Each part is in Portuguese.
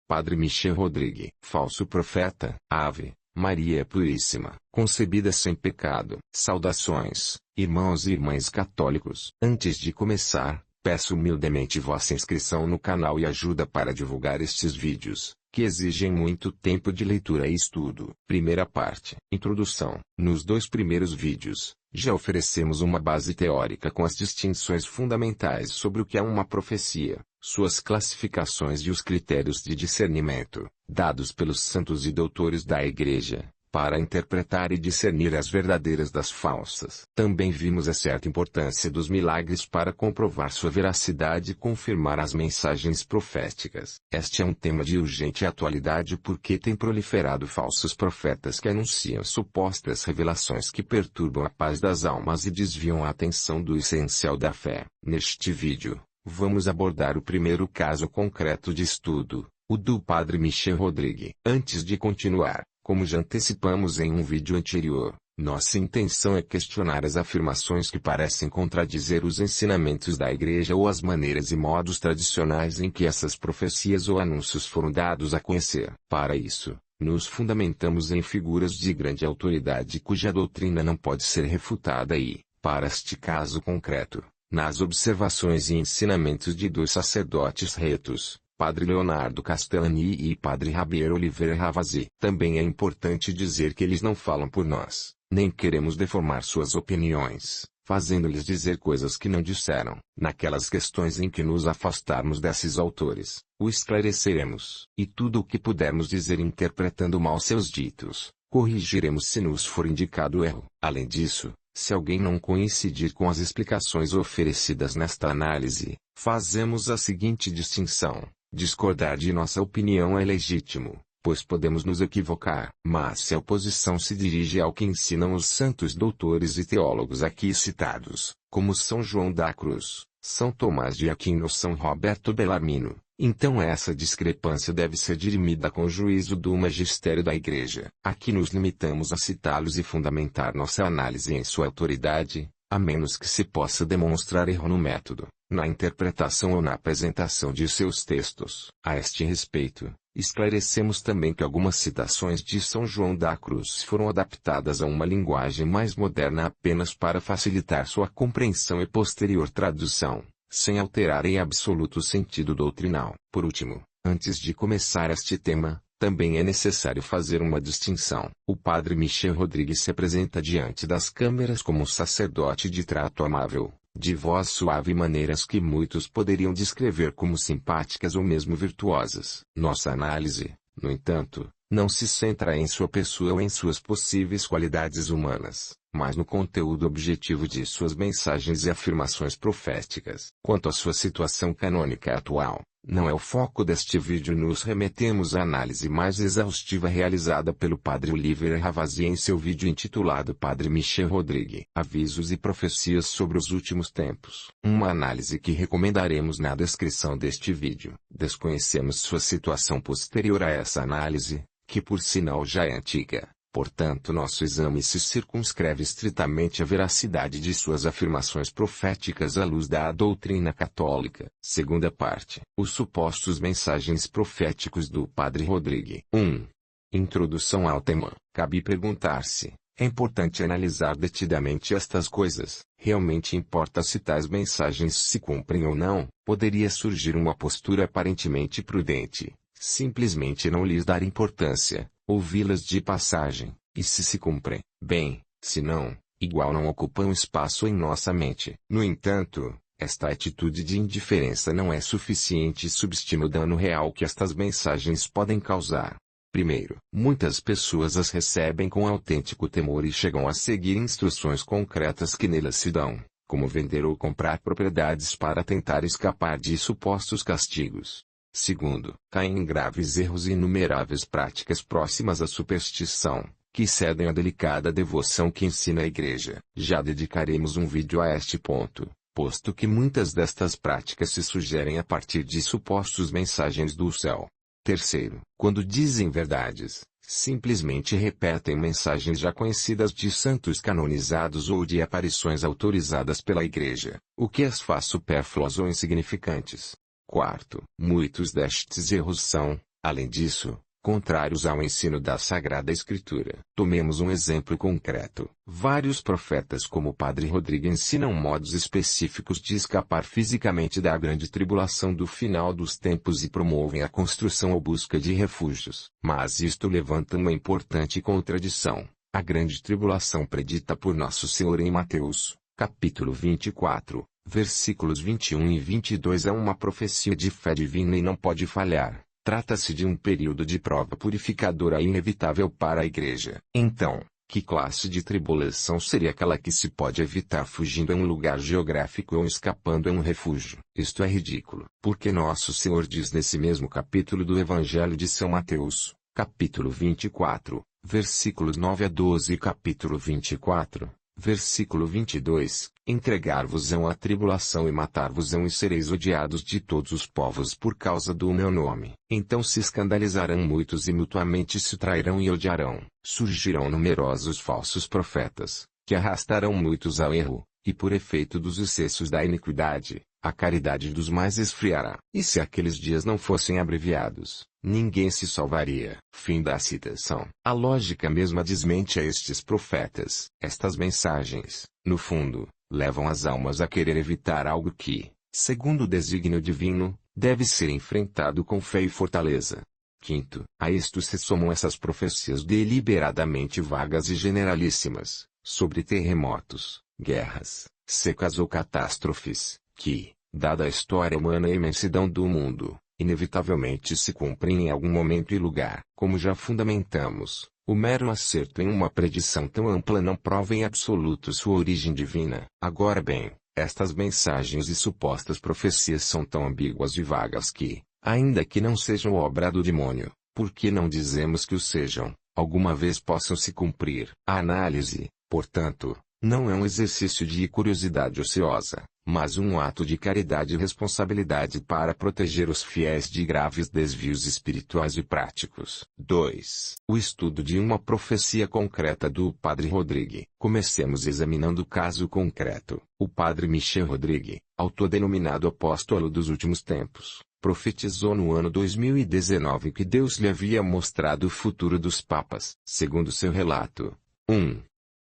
Padre Michel Rodrigue. Falso profeta. Ave Maria Puríssima, concebida sem pecado. Saudações, irmãos e irmãs católicos. Antes de começar, peço humildemente vossa inscrição no canal e ajuda para divulgar estes vídeos, que exigem muito tempo de leitura e estudo. Primeira parte. Introdução. Nos 2 primeiros vídeos, já oferecemos uma base teórica com as distinções fundamentais sobre o que é uma profecia, suas classificações e os critérios de discernimento, dados pelos santos e doutores da Igreja, para interpretar e discernir as verdadeiras das falsas. Também vimos a certa importância dos milagres para comprovar sua veracidade e confirmar as mensagens proféticas. Este é um tema de urgente atualidade porque tem proliferado falsos profetas que anunciam supostas revelações que perturbam a paz das almas e desviam a atenção do essencial da fé. Neste vídeo, vamos abordar o primeiro caso concreto de estudo, o do Padre Michel Rodrigue. Antes de continuar, como já antecipamos em um vídeo anterior, nossa intenção é questionar as afirmações que parecem contradizer os ensinamentos da Igreja ou as maneiras e modos tradicionais em que essas profecias ou anúncios foram dados a conhecer. Para isso, nos fundamentamos em figuras de grande autoridade cuja doutrina não pode ser refutada e, para este caso concreto, nas observações e ensinamentos de 2 sacerdotes retos, Padre Leonardo Castellani e Padre Javier Oliveira Ravasi. Também é importante dizer que eles não falam por nós, nem queremos deformar suas opiniões, fazendo-lhes dizer coisas que não disseram. Naquelas questões em que nos afastarmos desses autores, o esclareceremos. E tudo o que pudermos dizer interpretando mal seus ditos, corrigiremos se nos for indicado erro. Além disso, se alguém não coincidir com as explicações oferecidas nesta análise, fazemos a seguinte distinção. Discordar de nossa opinião é legítimo, pois podemos nos equivocar. Mas se a oposição se dirige ao que ensinam os santos doutores e teólogos aqui citados, como São João da Cruz, São Tomás de Aquino ou São Roberto Bellarmino, então essa discrepância deve ser dirimida com o juízo do magistério da Igreja. Aqui nos limitamos a citá-los e fundamentar nossa análise em sua autoridade, a menos que se possa demonstrar erro no método, na interpretação ou na apresentação de seus textos. A este respeito, esclarecemos também que algumas citações de São João da Cruz foram adaptadas a uma linguagem mais moderna apenas para facilitar sua compreensão e posterior tradução, sem alterar em absoluto o sentido doutrinal. Por último, antes de começar este tema, também é necessário fazer uma distinção. O Padre Michel Rodrigue se apresenta diante das câmeras como um sacerdote de trato amável, de voz suave e maneiras que muitos poderiam descrever como simpáticas ou mesmo virtuosas. Nossa análise, no entanto, não se centra em sua pessoa ou em suas possíveis qualidades humanas, mas no conteúdo objetivo de suas mensagens e afirmações proféticas. Quanto à sua situação canônica atual, não é o foco deste vídeo. Nos remetemos à análise mais exaustiva realizada pelo Padre Oliveira Ravasi em seu vídeo intitulado Padre Michel Rodrigue. Avisos e profecias sobre os últimos tempos. Uma análise que recomendaremos na descrição deste vídeo. Desconhecemos sua situação posterior a essa análise, que por sinal já é antiga. Portanto, nosso exame se circunscreve estritamente à veracidade de suas afirmações proféticas à luz da doutrina católica. Segunda parte. Os supostos mensagens proféticos do Padre Rodrigue. 1. Introdução ao tema. Cabe perguntar-se: é importante analisar detidamente estas coisas. Realmente importa se tais mensagens se cumprem ou não? Poderia surgir uma postura aparentemente prudente, simplesmente não lhes dar importância, ouvi-las de passagem, e se cumprem, bem, se não, igual não ocupam espaço em nossa mente. No entanto, esta atitude de indiferença não é suficiente e subestima o dano real que estas mensagens podem causar. Primeiro, muitas pessoas as recebem com autêntico temor e chegam a seguir instruções concretas que nelas se dão, como vender ou comprar propriedades para tentar escapar de supostos castigos. Segundo, caem em graves erros e inumeráveis práticas próximas à superstição, que cedem à delicada devoção que ensina a Igreja. Já dedicaremos um vídeo a este ponto, posto que muitas destas práticas se sugerem a partir de supostos mensagens do céu. Terceiro, quando dizem verdades, simplesmente repetem mensagens já conhecidas de santos canonizados ou de aparições autorizadas pela Igreja, o que as faz supérfluas ou insignificantes. Quarto, muitos destes erros são, além disso, contrários ao ensino da Sagrada Escritura. Tomemos um exemplo concreto. Vários profetas como o Padre Rodrigo ensinam modos específicos de escapar fisicamente da grande tribulação do final dos tempos e promovem a construção ou busca de refúgios. Mas isto levanta uma importante contradição. A grande tribulação predita por Nosso Senhor em Mateus, capítulo 24, versículos 21 e 22 é uma profecia de fé divina e não pode falhar. Trata-se de um período de prova purificadora inevitável para a Igreja. Então, que classe de tribulação seria aquela que se pode evitar fugindo a um lugar geográfico ou escapando a um refúgio? Isto é ridículo. Porque Nosso Senhor diz nesse mesmo capítulo do Evangelho de São Mateus, capítulo 24, versículos 9 a 12 e capítulo 24, versículo 22, entregar-vos-ão à tribulação e matar-vos-ão e sereis odiados de todos os povos por causa do meu nome. Então se escandalizarão muitos e mutuamente se trairão e odiarão. Surgirão numerosos falsos profetas, que arrastarão muitos ao erro, e por efeito dos excessos da iniquidade, a caridade dos mais esfriará. E se aqueles dias não fossem abreviados, ninguém se salvaria. Fim da citação. A lógica mesma desmente a estes profetas. Estas mensagens, no fundo, levam as almas a querer evitar algo que, segundo o desígnio divino, deve ser enfrentado com fé e fortaleza. Quinto, a isto se somam essas profecias deliberadamente vagas e generalíssimas, sobre terremotos, guerras, secas ou catástrofes, que, dada a história humana e a imensidão do mundo, inevitavelmente se cumprem em algum momento e lugar. Como já fundamentamos, o mero acerto em uma predição tão ampla não prova em absoluto sua origem divina. Agora bem, estas mensagens e supostas profecias são tão ambíguas e vagas que, ainda que não sejam obra do demônio, por que não dizemos que o sejam, alguma vez possam se cumprir? A análise, portanto, não é um exercício de curiosidade ociosa, mas um ato de caridade e responsabilidade para proteger os fiéis de graves desvios espirituais e práticos. 2. O estudo de uma profecia concreta do Padre Rodrigo. Comecemos examinando o caso concreto. O Padre Michel Rodrigo, autodenominado apóstolo dos últimos tempos, profetizou no ano 2019 que Deus lhe havia mostrado o futuro dos papas. Segundo seu relato, 1.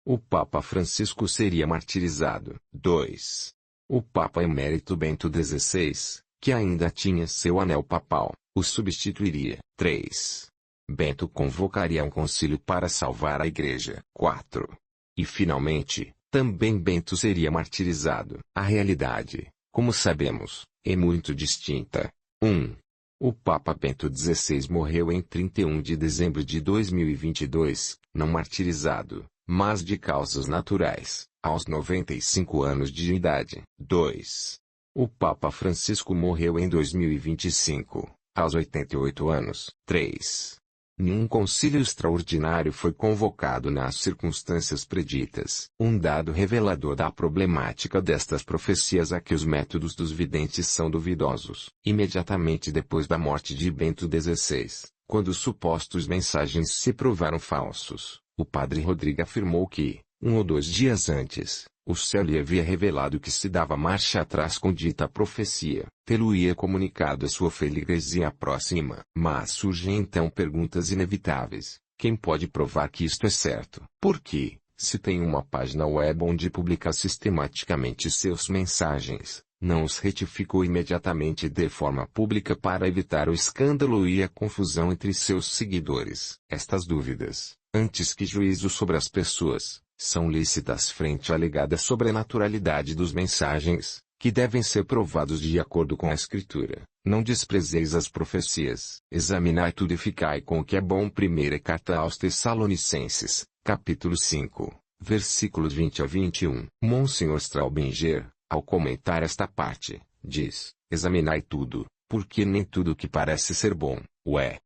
O Papa Francisco seria martirizado. 2. O Papa Emérito Bento XVI, que ainda tinha seu anel papal, o substituiria. 3. Bento convocaria um concílio para salvar a Igreja. 4. E finalmente, também Bento seria martirizado. A realidade, como sabemos, é muito distinta. 1. O Papa Bento XVI morreu em 31 de dezembro de 2022, não martirizado, mas de causas naturais, aos 95 anos de idade. 2. O Papa Francisco morreu em 2025, aos 88 anos. 3. Nenhum concílio extraordinário foi convocado nas circunstâncias preditas. Um dado revelador da problemática destas profecias é que os métodos dos videntes são duvidosos. Imediatamente depois da morte de Bento XVI, quando os supostos mensagens se provaram falsos, o Padre Rodrigo afirmou que, 1 ou 2 dias antes, o céu lhe havia revelado que se dava marcha atrás com dita profecia. Tê-lo-ia comunicado a sua feligresia próxima. Mas surgem então perguntas inevitáveis. Quem pode provar que isto é certo? Porque, se tem uma página web onde publica sistematicamente seus mensagens, não os retificou imediatamente de forma pública para evitar o escândalo e a confusão entre seus seguidores? Estas dúvidas, antes que juízo sobre as pessoas, são lícitas frente à alegada sobrenaturalidade dos mensagens, que devem ser provados de acordo com a Escritura. Não desprezeis as profecias. Examinai tudo e ficai com o que é bom. Primeira carta aos Tessalonicenses, capítulo 5, versículos 20 a 21. Monsenhor Straubinger, ao comentar esta parte, diz: examinai tudo, porque nem tudo que parece ser bom,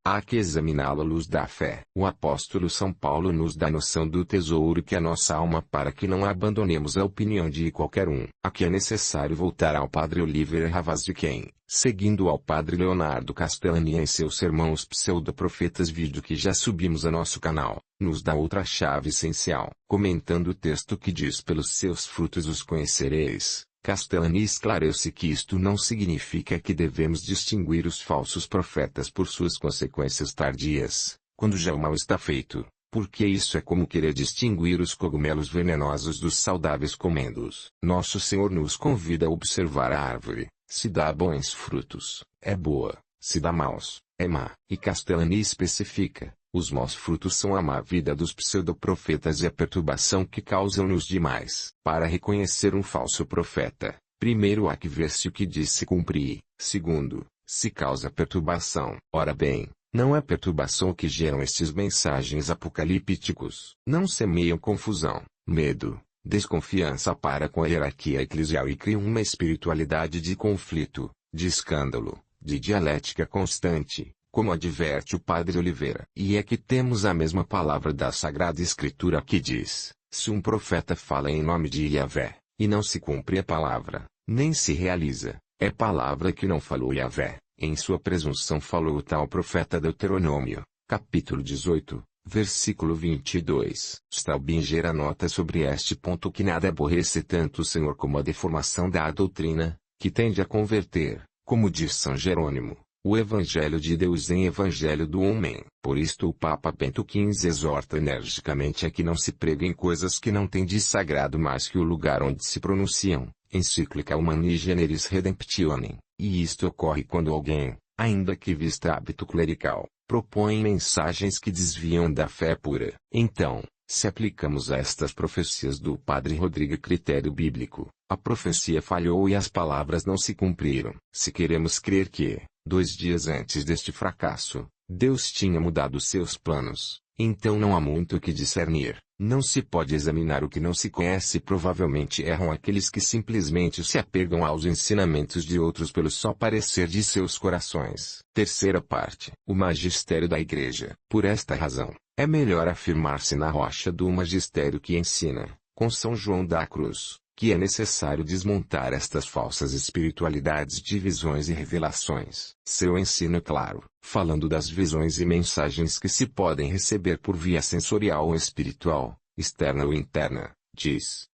há que examiná-lo à luz da fé. O apóstolo São Paulo nos dá noção do tesouro que é nossa alma para que não abandonemos a opinião de qualquer um. Aqui é necessário voltar ao Padre Oliver Ravaz, quem, seguindo ao Padre Leonardo Castellani em seu sermão Os Pseudoprofetas, vídeo que já subimos a nosso canal, nos dá outra chave essencial. Comentando o texto que diz: pelos seus frutos os conhecereis, Castellani esclarece que isto não significa que devemos distinguir os falsos profetas por suas consequências tardias, quando já o mal está feito, porque isso é como querer distinguir os cogumelos venenosos dos saudáveis comendo-os. Nosso Senhor nos convida a observar a árvore: se dá bons frutos, é boa; se dá maus, é má. E Castellani especifica: os maus frutos são a má vida dos pseudoprofetas e a perturbação que causam nos demais. Para reconhecer um falso profeta, primeiro há que ver se o que diz se cumpre, segundo, se causa perturbação. Ora bem, não é perturbação que geram estes mensagens apocalípticos. Não semeiam confusão, medo, desconfiança para com a hierarquia eclesial e criam uma espiritualidade de conflito, de escândalo, de dialética constante, como adverte o padre Oliveira. E é que temos a mesma palavra da Sagrada Escritura que diz: se um profeta fala em nome de Yahvé, e não se cumpre a palavra, nem se realiza, é palavra que não falou Yahvé, em sua presunção falou o tal profeta. Deuteronômio, capítulo 18, versículo 22. Staubinger anota sobre este ponto que nada aborrece tanto o Senhor como a deformação da doutrina, que tende a converter, como diz São Jerônimo, o Evangelho de Deus em Evangelho do homem. Por isto o Papa Bento XV exorta energicamente a que não se preguem coisas que não têm de sagrado mais que o lugar onde se pronunciam. Encíclica Humani Generis Redemptionem. E isto ocorre quando alguém, ainda que vista hábito clerical, propõe mensagens que desviam da fé pura. Então, se aplicamos a estas profecias do Padre Rodrigo critério bíblico, a profecia falhou e as palavras não se cumpriram. Se queremos crer que, 2 dias antes deste fracasso, Deus tinha mudado seus planos, então não há muito o que discernir. Não se pode examinar o que não se conhece e provavelmente erram aqueles que simplesmente se apegam aos ensinamentos de outros pelo só parecer de seus corações. Terceira parte. O magistério da Igreja. Por esta razão, é melhor afirmar-se na rocha do magistério que ensina, com São João da Cruz, que é necessário desmontar estas falsas espiritualidades de visões e revelações. Seu ensino é claro, falando das visões e mensagens que se podem receber por via sensorial ou espiritual, externa ou interna, diz.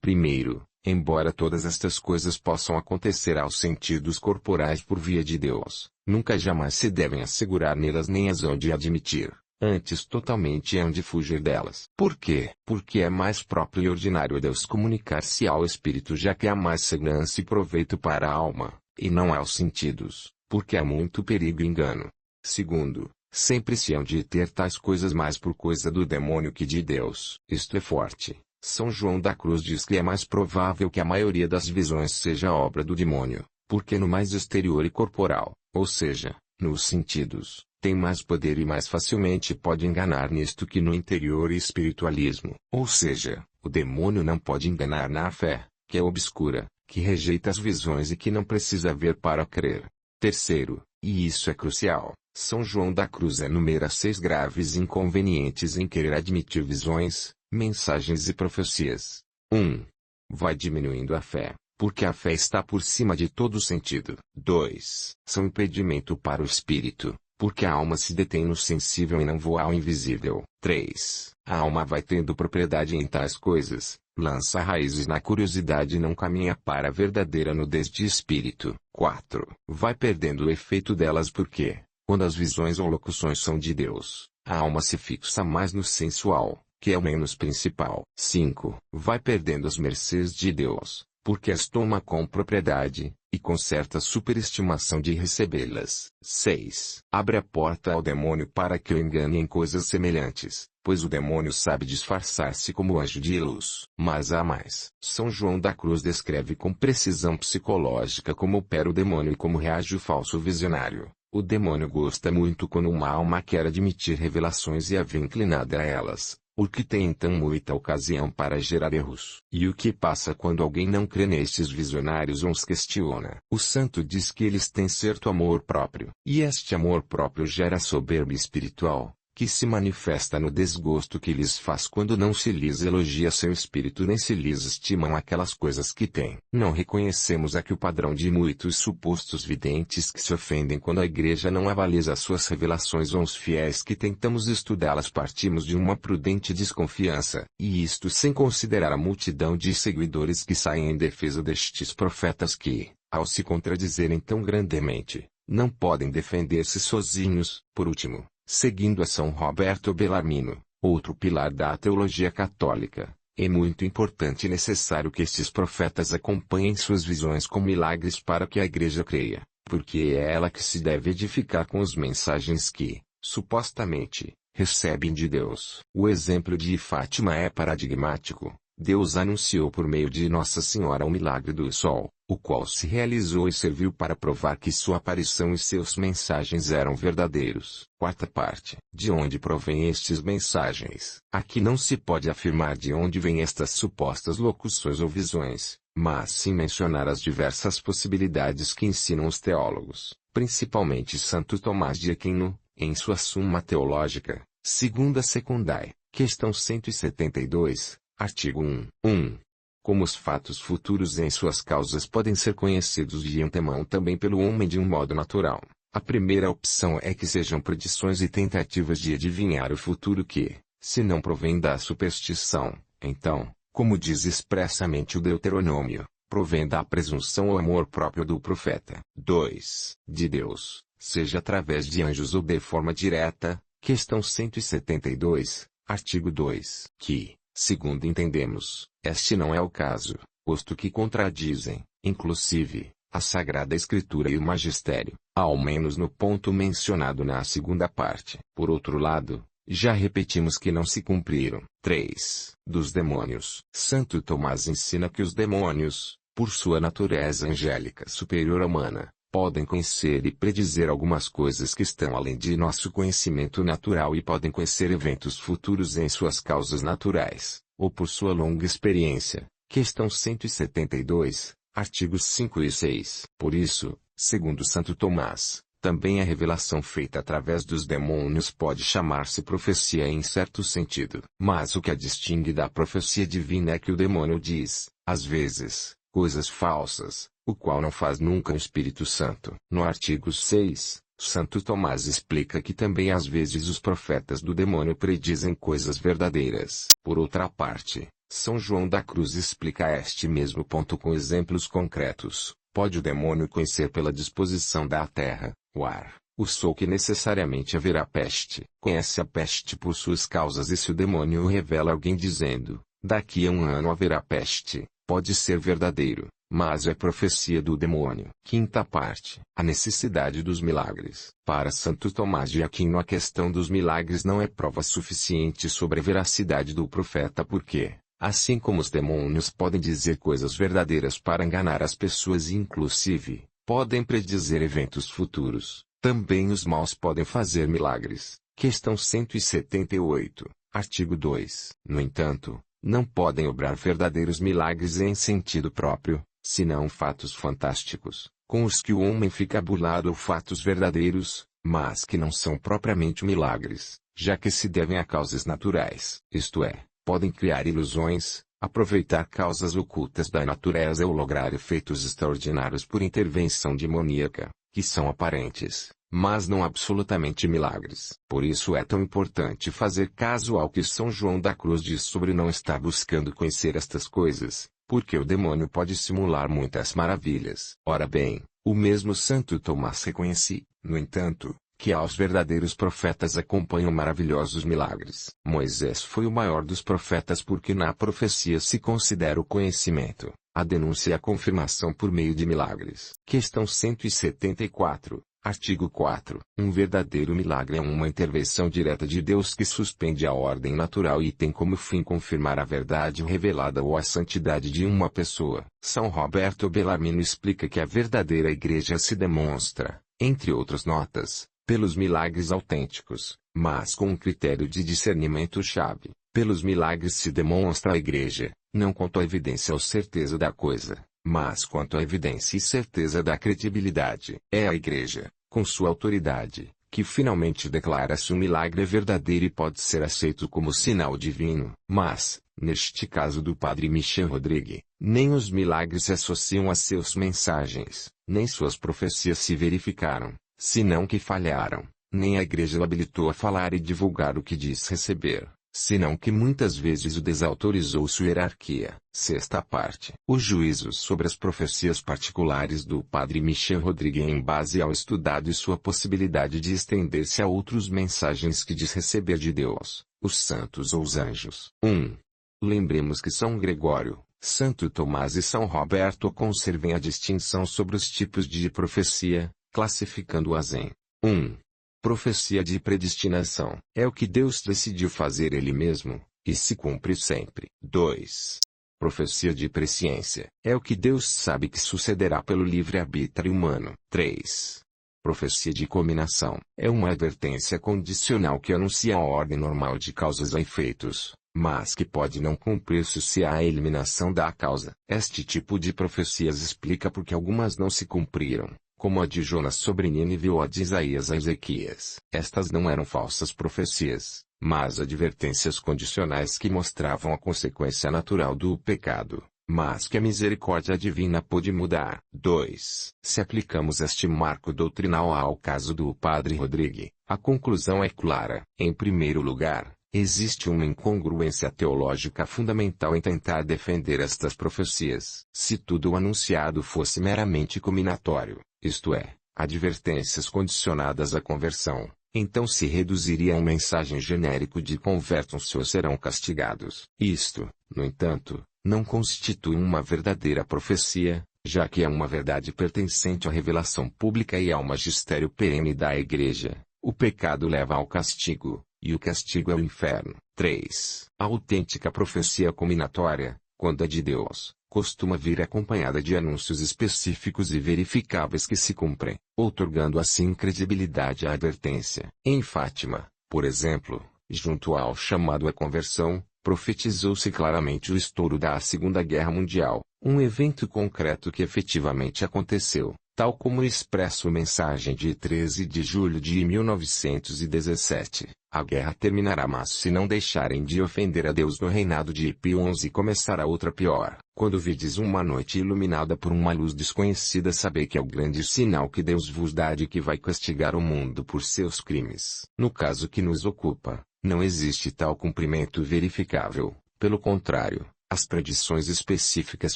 Primeiro, embora todas estas coisas possam acontecer aos sentidos corporais por via de Deus, nunca jamais se devem assegurar nelas nem as hão de admitir. Antes totalmente hão de fugir delas. Por quê? Porque é mais próprio e ordinário a Deus comunicar-se ao Espírito, já que há mais segurança e proveito para a alma, e não aos sentidos, porque há muito perigo e engano. Segundo, sempre se hão de ter tais coisas mais por coisa do demônio que de Deus. Isto é forte. São João da Cruz diz que é mais provável que a maioria das visões seja obra do demônio, porque no mais exterior e corporal, ou seja, nos sentidos, tem mais poder e mais facilmente pode enganar nisto que no interior e espiritualismo. Ou seja, o demônio não pode enganar na fé, que é obscura, que rejeita as visões e que não precisa ver para crer. Terceiro, e isso é crucial, São João da Cruz enumera 6 graves inconvenientes em querer admitir visões, mensagens e profecias. 1. Vai diminuindo a fé, porque a fé está por cima de todo sentido. 2. São impedimento para o espírito, porque a alma se detém no sensível e não voa ao invisível. 3. A alma vai tendo propriedade em tais coisas, lança raízes na curiosidade e não caminha para a verdadeira nudez de espírito. 4. Vai perdendo o efeito delas porque, quando as visões ou locuções são de Deus, a alma se fixa mais no sensual, que é o menos principal. 5. Vai perdendo as mercês de Deus, porque as toma com propriedade, e com certa superestimação de recebê-las. 6. Abre a porta ao demônio para que o engane em coisas semelhantes, pois o demônio sabe disfarçar-se como anjo de luz. Mas há mais. São João da Cruz descreve com precisão psicológica como opera o demônio e como reage o falso visionário. O demônio gosta muito quando uma alma quer admitir revelações e a vê inclinada a elas, o que tem então muita ocasião para gerar erros. E o que passa quando alguém não crê nestes visionários ou os questiona? O santo diz que eles têm certo amor próprio. E este amor próprio gera soberba espiritual, que se manifesta no desgosto que lhes faz quando não se lhes elogia seu espírito nem se lhes estimam aquelas coisas que têm. Não reconhecemos aqui o padrão de muitos supostos videntes que se ofendem quando a igreja não avaliza suas revelações ou os fiéis que tentamos estudá-las partimos de uma prudente desconfiança, e isto sem considerar a multidão de seguidores que saem em defesa destes profetas que, ao se contradizerem tão grandemente, não podem defender-se sozinhos. Por último, seguindo a São Roberto Bellarmino, outro pilar da teologia católica, é muito importante e necessário que estes profetas acompanhem suas visões com milagres para que a igreja creia, porque é ela que se deve edificar com as mensagens que, supostamente, recebem de Deus. O exemplo de Fátima é paradigmático. Deus anunciou por meio de Nossa Senhora o milagre do sol, o qual se realizou e serviu para provar que sua aparição e seus mensagens eram verdadeiros. Quarta parte. De onde provém estes mensagens? Aqui não se pode afirmar de onde vêm estas supostas locuções ou visões, mas sim mencionar as diversas possibilidades que ensinam os teólogos, principalmente Santo Tomás de Aquino, em sua Summa Teológica, segunda secundae, questão 172. Artigo 1. Como os fatos futuros em suas causas podem ser conhecidos de antemão também pelo homem de um modo natural, a primeira opção é que sejam predições e tentativas de adivinhar o futuro que, se não provém da superstição, então, como diz expressamente o Deuteronômio, provém da presunção ou amor próprio do profeta. 2. De Deus, seja através de anjos ou de forma direta, questão 172, artigo 2. Que, segundo entendemos, este não é o caso, posto que contradizem, inclusive, a Sagrada Escritura e o Magistério, ao menos no ponto mencionado na segunda parte. Por outro lado, já repetimos que não se cumpriram. 3. Dos demônios. Santo Tomás ensina que os demônios, por sua natureza angélica superior à humana, podem conhecer e predizer algumas coisas que estão além de nosso conhecimento natural e podem conhecer eventos futuros em suas causas naturais, ou por sua longa experiência. Questão 172, artigos 5 e 6. Por isso, segundo Santo Tomás, também a revelação feita através dos demônios pode chamar-se profecia em certo sentido. Mas o que a distingue da profecia divina é que o demônio diz, às vezes, coisas falsas, o qual não faz nunca o Espírito Santo. No artigo 6, Santo Tomás explica que também às vezes os profetas do demônio predizem coisas verdadeiras. Por outra parte, São João da Cruz explica este mesmo ponto com exemplos concretos. Pode o demônio conhecer pela disposição da terra, o ar, o sol que necessariamente haverá peste. Conhece a peste por suas causas e se o demônio revela alguém dizendo, daqui a 1 ano haverá peste, pode ser verdadeiro, mas é profecia do demônio. Quinta parte. A necessidade dos milagres. Para Santo Tomás de Aquino a questão dos milagres não é prova suficiente sobre a veracidade do profeta porque, assim como os demônios podem dizer coisas verdadeiras para enganar as pessoas e inclusive, podem predizer eventos futuros, também os maus podem fazer milagres. Questão 178, artigo 2. No entanto, não podem obrar verdadeiros milagres em sentido próprio, senão fatos fantásticos, com os que o homem fica burlado ou fatos verdadeiros, mas que não são propriamente milagres, já que se devem a causas naturais. Isto é, podem criar ilusões, aproveitar causas ocultas da natureza ou lograr efeitos extraordinários por intervenção demoníaca, que são aparentes, mas não absolutamente milagres. Por isso é tão importante fazer caso ao que São João da Cruz diz sobre não estar buscando conhecer estas coisas, porque o demônio pode simular muitas maravilhas. Ora bem, o mesmo Santo Tomás reconhece, no entanto, que aos verdadeiros profetas acompanham maravilhosos milagres. Moisés foi o maior dos profetas porque na profecia se considera o conhecimento, a denúncia e a confirmação por meio de milagres. Questão 174. Artigo 4. Um verdadeiro milagre é uma intervenção direta de Deus que suspende a ordem natural e tem como fim confirmar a verdade revelada ou a santidade de uma pessoa. São Roberto Bellarmino explica que a verdadeira igreja se demonstra, entre outras notas, pelos milagres autênticos, mas com um critério de discernimento-chave. Pelos milagres se demonstra a igreja, não quanto à evidência ou certeza da coisa, mas quanto à evidência e certeza da credibilidade. É a igreja, com sua autoridade, que finalmente declara-se um milagre verdadeiro e pode ser aceito como sinal divino. Mas, neste caso do padre Michel Rodrigue, nem os milagres se associam a seus mensagens, nem suas profecias se verificaram, senão que falharam, nem a igreja o habilitou a falar e divulgar o que diz receber, senão que muitas vezes o desautorizou sua hierarquia. Sexta parte. Os juízos sobre as profecias particulares do padre Michel Rodrigue em base ao estudado e sua possibilidade de estender-se a outros mensagens que diz receber de Deus, os santos ou os anjos. 1. Lembremos que São Gregório, Santo Tomás e São Roberto conservem a distinção sobre os tipos de profecia, classificando-as em 1. Profecia de predestinação. É o que Deus decidiu fazer Ele mesmo, e se cumpre sempre. 2. Profecia de presciência. É o que Deus sabe que sucederá pelo livre-arbítrio humano. 3. Profecia de cominação. É uma advertência condicional que anuncia a ordem normal de causas a efeitos, mas que pode não cumprir-se se há a eliminação da causa. Este tipo de profecias explica por que algumas não se cumpriram, como a de Jonas sobre Nínive ou a de Isaías a Ezequias. Estas não eram falsas profecias, mas advertências condicionais que mostravam a consequência natural do pecado, mas que a misericórdia divina pôde mudar. 2. Se aplicamos este marco doutrinal ao caso do padre Rodrigue, a conclusão é clara. Em primeiro lugar, existe uma incongruência teológica fundamental em tentar defender estas profecias. Se tudo o anunciado fosse meramente cominatório, isto é, advertências condicionadas à conversão, então se reduziria a uma mensagem genérico de convertam-se ou serão castigados. Isto, no entanto, não constitui uma verdadeira profecia, já que é uma verdade pertencente à revelação pública e ao magistério perene da Igreja. O pecado leva ao castigo, e o castigo é o inferno. 3. A autêntica profecia cominatória, quando é de Deus, costuma vir acompanhada de anúncios específicos e verificáveis que se cumprem, outorgando assim credibilidade à advertência. Em Fátima, por exemplo, junto ao chamado à conversão, profetizou-se claramente o estouro da Segunda Guerra Mundial, um evento concreto que efetivamente aconteceu, tal como expressa a mensagem de 13 de julho de 1917. A guerra terminará, mas se não deixarem de ofender a Deus no reinado de Pio XI começará outra pior. Quando vides uma noite iluminada por uma luz desconhecida, sabei que é o grande sinal que Deus vos dá de que vai castigar o mundo por seus crimes. No caso que nos ocupa, não existe tal cumprimento verificável, pelo contrário, as predições específicas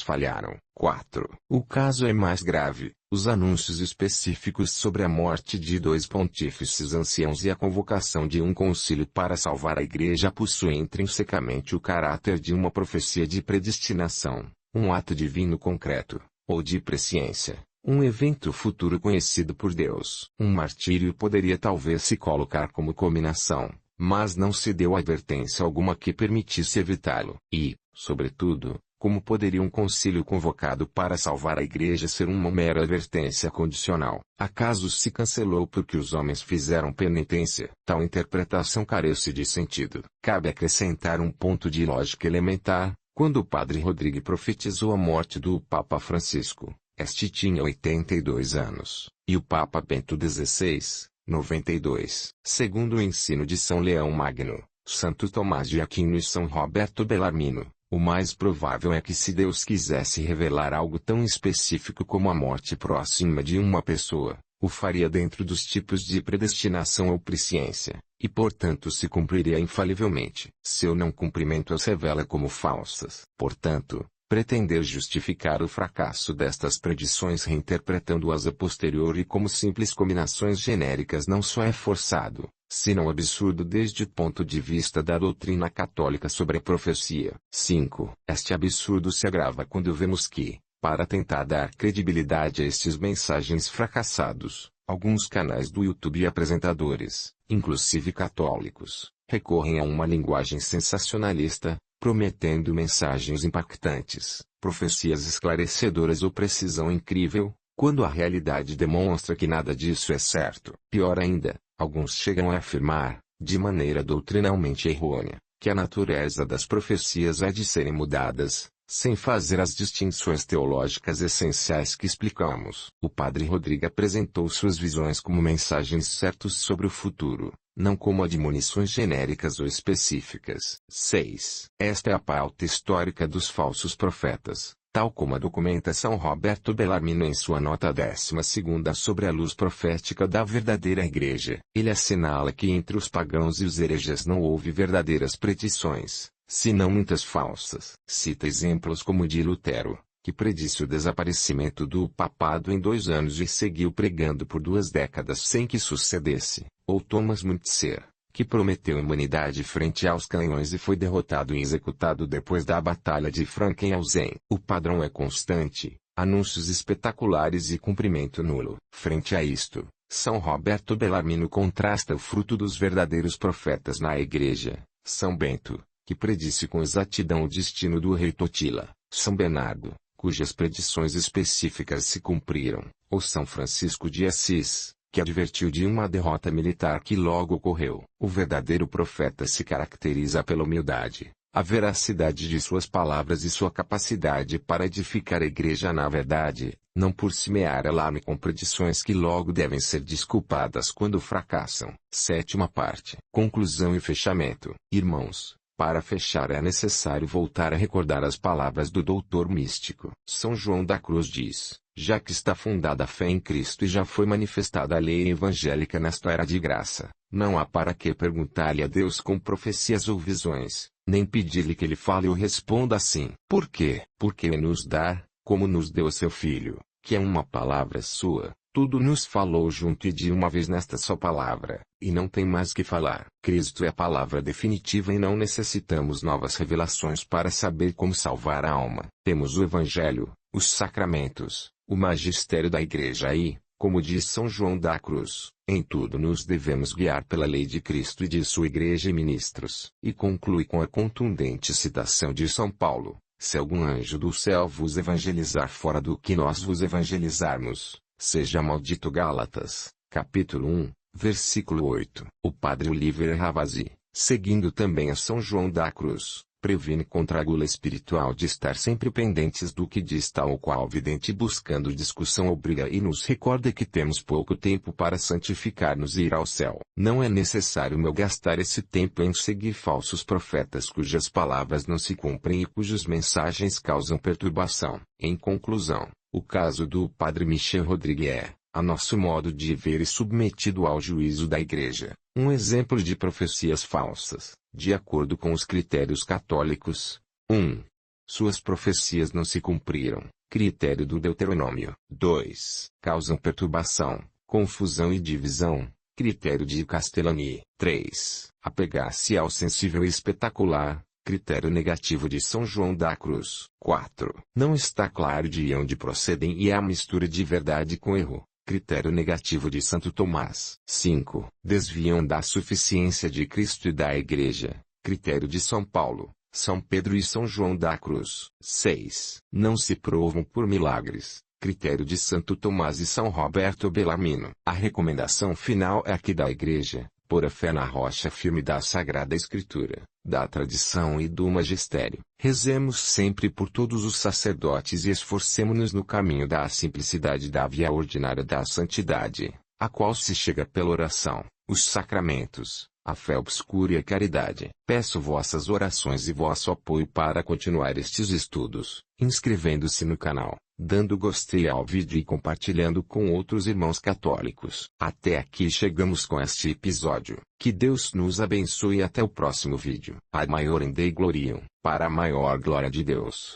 falharam. 4. O caso é mais grave. Os anúncios específicos sobre a morte de 2 pontífices anciãos e a convocação de um concílio para salvar a Igreja possuem intrinsecamente o caráter de uma profecia de predestinação, um ato divino concreto, ou de presciência, um evento futuro conhecido por Deus. Um martírio poderia talvez se colocar como cominação, mas não se deu advertência alguma que permitisse evitá-lo. E, sobretudo, como poderia um concílio convocado para salvar a Igreja ser uma mera advertência condicional? Acaso se cancelou porque os homens fizeram penitência? Tal interpretação carece de sentido. Cabe acrescentar um ponto de lógica elementar. Quando o padre Rodrigue profetizou a morte do Papa Francisco, este tinha 82 anos, e o Papa Bento XVI, 92. Segundo o ensino de São Leão Magno, Santo Tomás de Aquino e São Roberto Bellarmino, o mais provável é que se Deus quisesse revelar algo tão específico como a morte próxima de uma pessoa, o faria dentro dos tipos de predestinação ou presciência, e portanto se cumpriria infalivelmente. Seu não cumprimento as revela como falsas. Portanto, pretender justificar o fracasso destas predições reinterpretando-as a posteriori como simples combinações genéricas não só é forçado, senão absurdo desde o ponto de vista da doutrina católica sobre a profecia. 5. Este absurdo se agrava quando vemos que, para tentar dar credibilidade a estes mensagens fracassados, alguns canais do YouTube e apresentadores, inclusive católicos, recorrem a uma linguagem sensacionalista, prometendo mensagens impactantes, profecias esclarecedoras ou precisão incrível, quando a realidade demonstra que nada disso é certo. Pior ainda, alguns chegam a afirmar, de maneira doutrinalmente errônea, que a natureza das profecias há de serem mudadas, sem fazer as distinções teológicas essenciais que explicamos. O padre Rodrigo apresentou suas visões como mensagens certas sobre o futuro, não como admonições genéricas ou específicas. 6. Esta é a pauta histórica dos falsos profetas, tal como a documenta São Roberto Bellarmino em sua nota 12ª sobre a luz profética da verdadeira Igreja. Ele assinala que entre os pagãos e os hereges não houve verdadeiras predições, senão muitas falsas. Cita exemplos como o de Lutero, que predisse o desaparecimento do papado em 2 anos e seguiu pregando por 2 décadas sem que sucedesse, ou Thomas Müntzer, que prometeu imunidade frente aos canhões e foi derrotado e executado depois da Batalha de Frankenhausen. O padrão é constante, anúncios espetaculares e cumprimento nulo. Frente a isto, São Roberto Bellarmino contrasta o fruto dos verdadeiros profetas na Igreja, São Bento, que predisse com exatidão o destino do rei Totila, São Bernardo, cujas predições específicas se cumpriram, ou São Francisco de Assis, que advertiu de uma derrota militar que logo ocorreu. O verdadeiro profeta se caracteriza pela humildade, a veracidade de suas palavras e sua capacidade para edificar a Igreja na verdade, não por semear alarme com predições que logo devem ser desculpadas quando fracassam. 7ª parte. Conclusão e fechamento. Irmãos, para fechar é necessário voltar a recordar as palavras do doutor místico. São João da Cruz diz: já que está fundada a fé em Cristo e já foi manifestada a lei evangélica nesta era de graça, não há para que perguntar-lhe a Deus com profecias ou visões, nem pedir-lhe que ele fale ou responda assim. Por quê? Porque ele nos dá, como nos deu seu Filho, que é uma palavra sua, tudo nos falou junto e de uma vez nesta só palavra, e não tem mais que falar. Cristo é a palavra definitiva e não necessitamos novas revelações para saber como salvar a alma. Temos o Evangelho, os sacramentos, o magistério da Igreja e, como diz São João da Cruz, em tudo nos devemos guiar pela lei de Cristo e de sua Igreja e ministros. E conclui com a contundente citação de São Paulo: se algum anjo do céu vos evangelizar fora do que nós vos evangelizarmos, seja maldito. Gálatas, capítulo 1, versículo 8. O padre Oliver Ravasi, seguindo também a São João da Cruz, previne contra a gula espiritual de estar sempre pendentes do que diz tal ou qual vidente buscando discussão ou briga e nos recorda que temos pouco tempo para santificar-nos e ir ao céu. Não é necessário malgastar esse tempo em seguir falsos profetas cujas palavras não se cumprem e cujas mensagens causam perturbação. Em conclusão, o caso do padre Michel Rodrigues é, a nosso modo de ver e submetido ao juízo da Igreja, um exemplo de profecias falsas, de acordo com os critérios católicos. 1. Suas profecias não se cumpriram, critério do Deuteronômio. 2. Causam perturbação, confusão e divisão, critério de Castellani. 3. Apegar-se ao sensível e espetacular, critério negativo de São João da Cruz. 4. Não está claro de onde procedem e há mistura de verdade com erro, critério negativo de Santo Tomás. 5. Desviam da suficiência de Cristo e da Igreja, critério de São Paulo, São Pedro e São João da Cruz. 6. Não se provam por milagres, critério de Santo Tomás e São Roberto Bellarmino. A recomendação final é a que da Igreja: pôr a fé na rocha firme da Sagrada Escritura, da tradição e do magistério. Rezemos sempre por todos os sacerdotes e esforcemo-nos no caminho da simplicidade da via ordinária da santidade, a qual se chega pela oração, os sacramentos, a fé obscura e a caridade. Peço vossas orações e vosso apoio para continuar estes estudos, inscrevendo-se no canal, dando gostei ao vídeo e compartilhando com outros irmãos católicos. Até aqui chegamos com este episódio. Que Deus nos abençoe e até o próximo vídeo. Ad maiorem Dei gloriam, para a maior glória de Deus.